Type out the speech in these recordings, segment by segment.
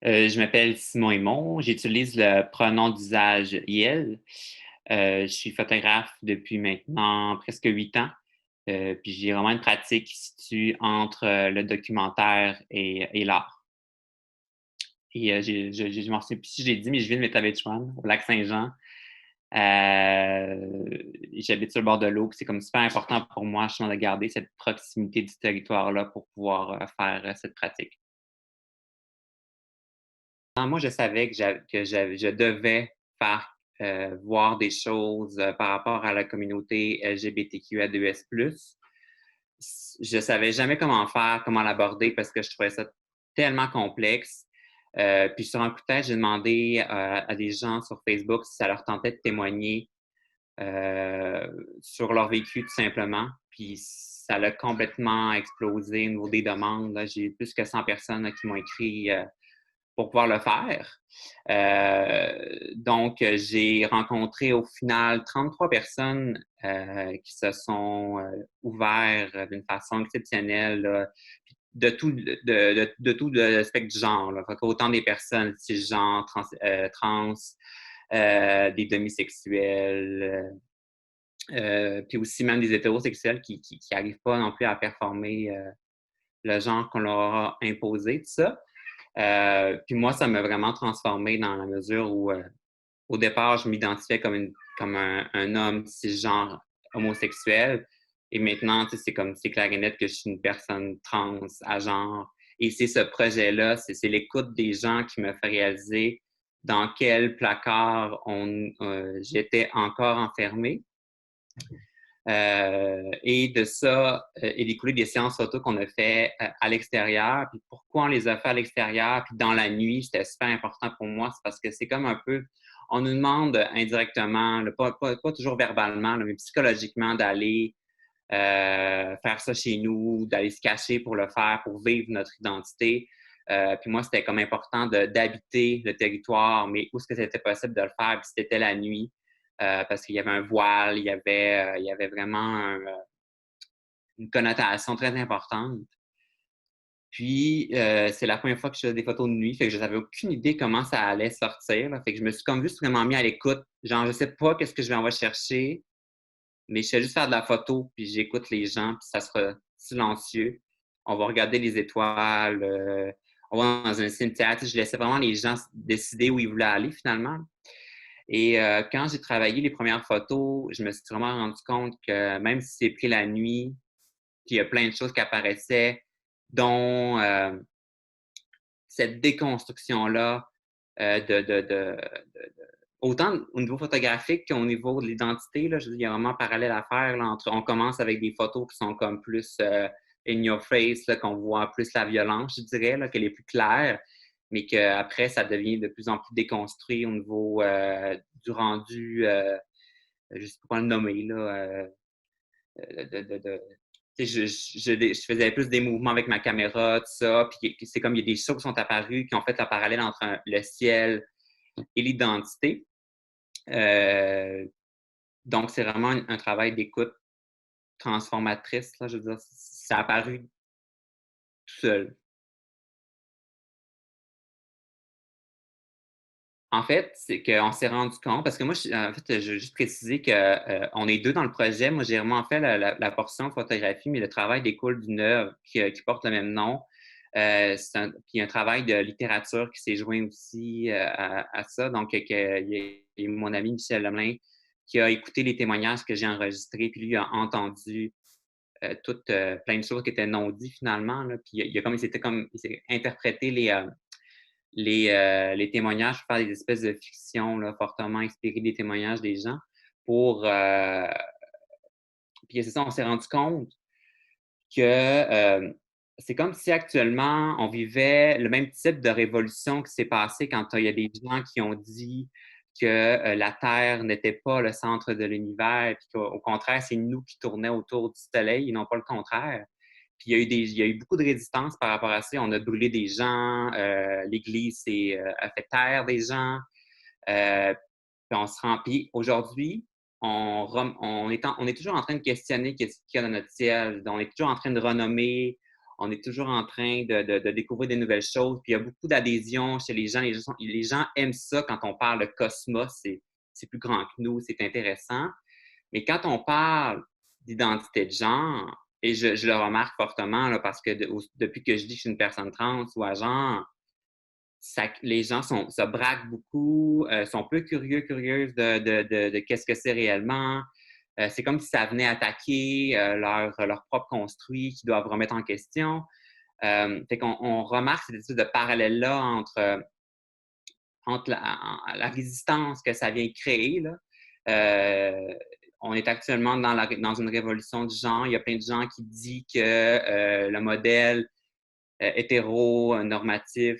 Je m'appelle Simon Aymon. J'utilise le pronom d'usage il. Je suis photographe depuis maintenant presque 8 ans. Puis j'ai vraiment une pratique qui se situe entre le documentaire et l'art. Et je m'en souviens plus si je l'ai dit, mais je viens de Métabetchouan, au lac Saint-Jean. J'habite sur le bord de l'eau, puis c'est comme super important pour moi justement de garder cette proximité du territoire-là pour pouvoir faire cette pratique. Moi, je savais je devais faire voir des choses par rapport à la communauté LGBTQIA2S+. Je savais jamais comment faire, comment l'aborder parce que je trouvais ça tellement complexe. Puis sur un coup de tête, j'ai demandé à des gens sur Facebook si ça leur tentait de témoigner euh, sur leur vécu tout simplement. Puis ça a complètement explosé au niveau des demandes. Là. J'ai eu plus que 100 personnes là, qui m'ont écrit pour pouvoir le faire. Donc, j'ai rencontré au final 33 personnes qui se sont ouvertes d'une façon exceptionnelle, là, de tout le spectre du genre. Là. Autant des personnes cisgenres, trans des demisexuels, puis aussi même des hétérosexuels qui n'arrivent pas non plus à performer le genre qu'on leur a imposé, tout ça. Puis moi, ça m'a vraiment transformé dans la mesure où, au départ, je m'identifiais comme un homme cisgenre homosexuel. Et maintenant, c'est comme c'est clair et net que je suis une personne trans à genre. Et c'est ce projet-là, c'est l'écoute des gens qui me fait réaliser dans quel placard j'étais encore enfermé. Et de ça est découlé des séances photo qu'on a fait à l'extérieur. Puis pourquoi on les a fait à l'extérieur, puis dans la nuit, c'était super important pour moi, c'est parce que c'est comme un peu, on nous demande indirectement, là, pas toujours verbalement, là, mais psychologiquement d'aller faire ça chez nous, d'aller se cacher pour le faire, pour vivre notre identité. Puis moi, c'était comme important d'habiter le territoire, mais où est-ce que c'était possible de le faire, puis c'était la nuit. Parce qu'il y avait un voile, il y avait vraiment une connotation très importante. Puis, c'est la première fois que je faisais des photos de nuit, fait que je n'avais aucune idée comment ça allait sortir. Là. Fait que je me suis comme juste vraiment mis à l'écoute. Genre, je sais pas qu'est-ce que je vais en chercher, mais je sais juste faire de la photo, puis j'écoute les gens, puis ça sera silencieux. On va regarder les étoiles, on va dans un cimetière. Je laissais vraiment les gens décider où ils voulaient aller finalement. Et quand j'ai travaillé les premières photos, je me suis vraiment rendu compte que même si c'est pris la nuit, qu'il y a plein de choses qui apparaissaient, dont cette déconstruction-là autant au niveau photographique qu'au niveau de l'identité. Là, je veux dire, il y a vraiment un parallèle à faire. Là, on commence avec des photos qui sont comme plus in your face, là, qu'on voit plus la violence, je dirais, là, qu'elle est plus claire, mais qu'après, ça devient de plus en plus déconstruit au niveau du rendu, je ne sais pas comment le nommer, là, je faisais plus des mouvements avec ma caméra, tout ça, puis c'est comme il y a des choses qui sont apparues qui ont fait un parallèle entre le ciel et l'identité. Euh, donc, c'est vraiment un travail d'écoute transformatrice, là, je veux dire, ça a apparu tout seul. En fait, c'est qu'on s'est rendu compte, parce que moi, en fait, je veux juste préciser qu'on est deux dans le projet. Moi, j'ai vraiment fait la portion photographie, mais le travail découle d'une œuvre qui porte le même nom. Puis un travail de littérature qui s'est joint aussi à ça. Donc, il y a mon ami Michel Lemelin qui a écouté les témoignages que j'ai enregistrés, puis lui a entendu plein de choses qui étaient non dites finalement. Là. Puis il s'est interprété les témoignages pour faire des espèces de fiction là, fortement inspirées des témoignages des gens. Pour Puis c'est ça, on s'est rendu compte que c'est comme si actuellement on vivait le même type de révolution qui s'est passé quand il y a des gens qui ont dit que la Terre n'était pas le centre de l'univers, puis qu'au contraire, c'est nous qui tournions autour du Soleil et non pas le contraire. Puis il y a eu beaucoup de résistance par rapport à ça. On a brûlé des gens, l'Église a fait taire des gens. Puis on se rend. Puis aujourd'hui, on est toujours en train de questionner qu'est-ce qu'il y a dans notre ciel. On est toujours en train de renommer. on est toujours en train de découvrir des nouvelles choses. Puis il y a beaucoup d'adhésion chez les gens. Les gens aiment ça quand on parle de cosmos. C'est plus grand que nous, c'est intéressant. Mais quand on parle d'identité de genre, et je le remarque fortement là, parce que depuis que je dis que je suis une personne trans ou à genre, les gens se braquent beaucoup, sont peu curieuses de qu'est-ce que c'est réellement. C'est comme si ça venait attaquer leur propre construit qu'ils doivent remettre en question. Fait qu'on remarque cette espèce de parallèle-là entre la résistance que ça vient créer. Là. On est actuellement dans une révolution du genre. Il y a plein de gens qui disent que le modèle hétéronormatif,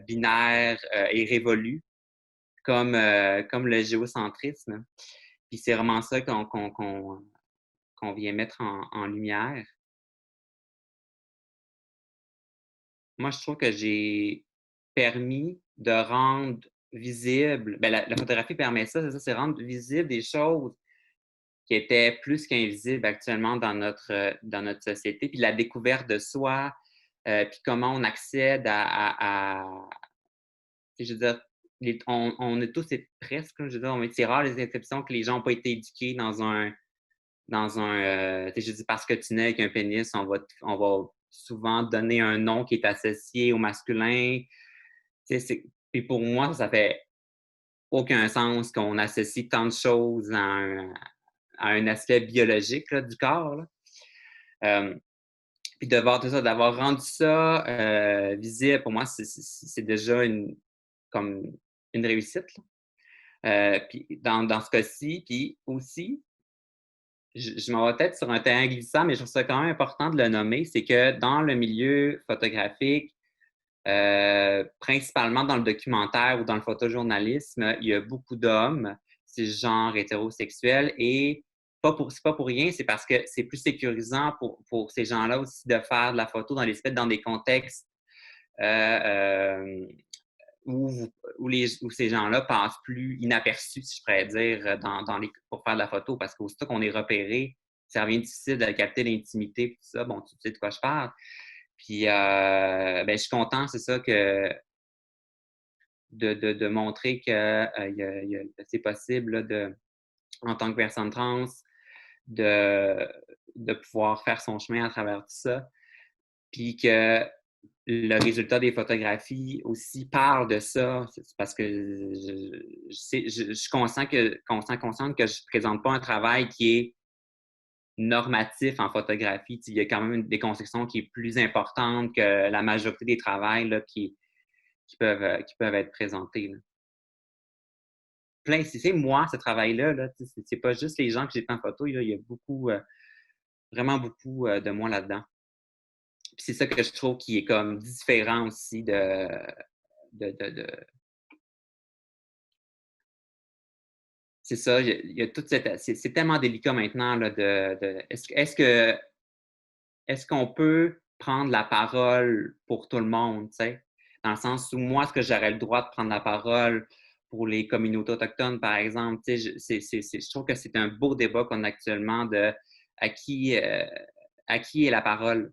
binaire est révolu, comme le géocentrisme. Puis c'est vraiment ça qu'on vient mettre en lumière. Moi, je trouve que j'ai permis de rendre visible, ben la photographie permet ça, c'est rendre visible des choses qui étaient plus qu'invisibles actuellement dans notre société, puis la découverte de soi, puis comment on accède je veux dire, on a tous et presque, je veux dire, c'est rare les exceptions que les gens n'ont pas été éduqués je dis parce que tu nais avec un pénis, on va souvent donner un nom qui est associé au masculin. Puis pour moi, ça fait aucun sens qu'on associe tant de choses à un aspect biologique là, du corps. Là. Euh, Puis d'avoir rendu ça visible, pour moi, c'est déjà comme une réussite. Puis dans ce cas-ci, puis aussi, je m'en vais peut-être sur un terrain glissant, mais je trouve ça quand même important de le nommer, c'est que dans le milieu photographique, principalement dans le documentaire ou dans le photojournalisme, il y a beaucoup d'hommes cisgenres, hétérosexuels, et c'est pas pour rien, c'est parce que c'est plus sécurisant pour ces gens-là aussi de faire de la photo dans des contextes euh, euh, où ces gens-là passent plus inaperçus, si je pourrais dire, pour faire de la photo, parce qu'aussitôt qu'on est repéré, ça devient difficile de capter l'intimité et tout ça. Bon, tu sais de quoi je parle. Puis, je suis content, c'est ça, de montrer que c'est possible là, en tant que personne trans de, de pouvoir faire son chemin à travers tout ça. Puis que le résultat des photographies aussi parle de ça. C'est parce que je suis consciente que je ne présente pas un travail qui est normatif en photographie. Il y a quand même des conceptions qui est plus importante que la majorité des travails là, qui peuvent être présentés. Là. C'est moi, ce travail-là. Là, c'est pas juste les gens que j'ai pris en photo. Là, il y a beaucoup, vraiment beaucoup de moi là-dedans. Puis c'est ça que je trouve qui est comme différent aussi de c'est ça, il y a toute cette c'est tellement délicat maintenant là, est-ce qu'on peut prendre la parole pour tout le monde, tu sais? Dans le sens où moi, est-ce que j'aurais le droit de prendre la parole pour les communautés autochtones, par exemple? Tu sais, je trouve que c'est un beau débat qu'on a actuellement de à qui, euh, à qui est la parole.